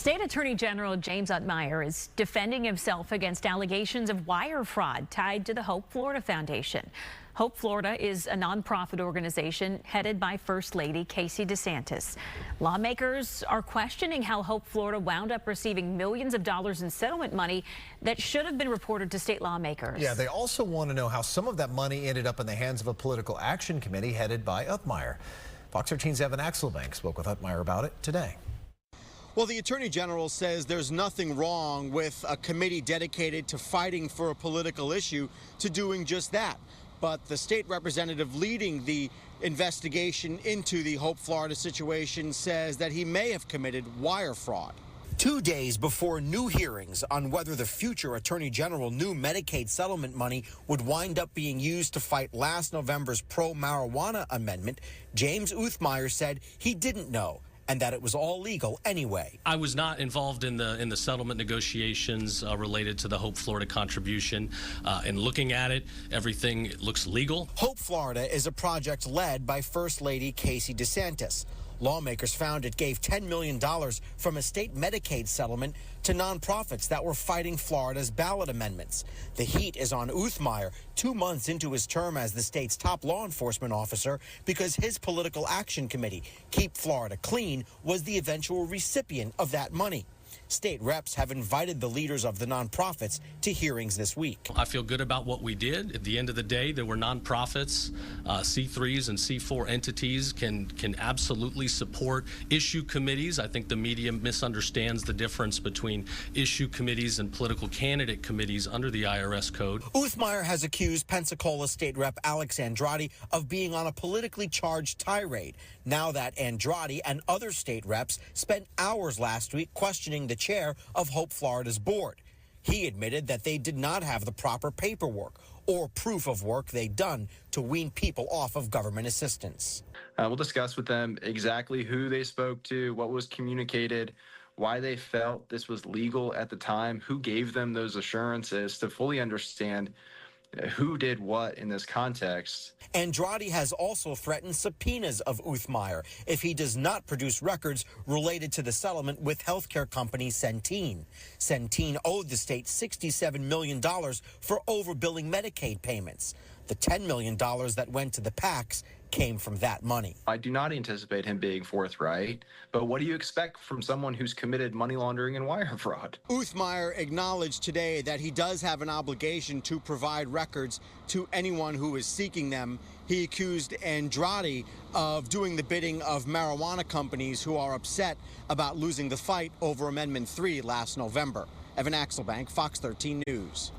State Attorney General James Uthmeier is defending himself against allegations of wire fraud tied to the Hope Florida Foundation. Hope Florida is a nonprofit organization headed by First Lady Casey DeSantis. Lawmakers are questioning how Hope Florida wound up receiving millions of dollars in settlement money that should have been reported to state lawmakers. Yeah, they also want to know how some of that money ended up in the hands of a political action committee headed by Uthmeier. Fox 13's Evan Axelbank spoke with Uthmeier about it today. Well, the Attorney General says there's nothing wrong with a committee dedicated to fighting for a political issue to doing just that. But the state representative leading the investigation into the Hope Florida situation says that he may have committed wire fraud. 2 days before new hearings on whether the future Attorney General knew Medicaid settlement money would wind up being used to fight last November's pro-marijuana amendment, James Uthmeier said he didn't know, and that it was all legal anyway. I was not involved in the settlement negotiations related to the Hope Florida contribution. And looking at it, everything looks legal. Hope Florida is a project led by First Lady Casey DeSantis. Lawmakers found it gave $10 million from a state Medicaid settlement to nonprofits that were fighting Florida's ballot amendments. The heat is on Uthmeier 2 months into his term as the state's top law enforcement officer because his political action committee, Keep Florida Clean, was the eventual recipient of that money. State reps have invited the leaders of the nonprofits to hearings this week. I feel good about what we did. At the end of the day, there were nonprofits, C3s and C4 entities can absolutely support issue committees. I think the media misunderstands the difference between issue committees and political candidate committees under the IRS code. Uthmeier has accused Pensacola State Rep Alex Andrade of being on a politically charged tirade. Now that Andrade and other state reps spent hours last week questioning the chair of Hope Florida's board. He admitted that they did not have the proper paperwork or proof of work they'd done to wean people off of government assistance. We'll discuss with them exactly who they spoke to, what was communicated, why they felt this was legal at the time, who gave them those assurances to fully understand who did what in this context. Andrade has also threatened subpoenas of Uthmeier if he does not produce records related to the settlement with healthcare company Centene. Centene owed the state $67 million for overbilling Medicaid payments. The $10 million that went to the PACs came from that money. I do not anticipate him being forthright, but what do you expect from someone who's committed money laundering and wire fraud? Uthmeier acknowledged today that he does have an obligation to provide records to anyone who is seeking them. He accused Andrade of doing the bidding of marijuana companies who are upset about losing the fight over Amendment 3 last November. Evan Axelbank, Fox 13 News.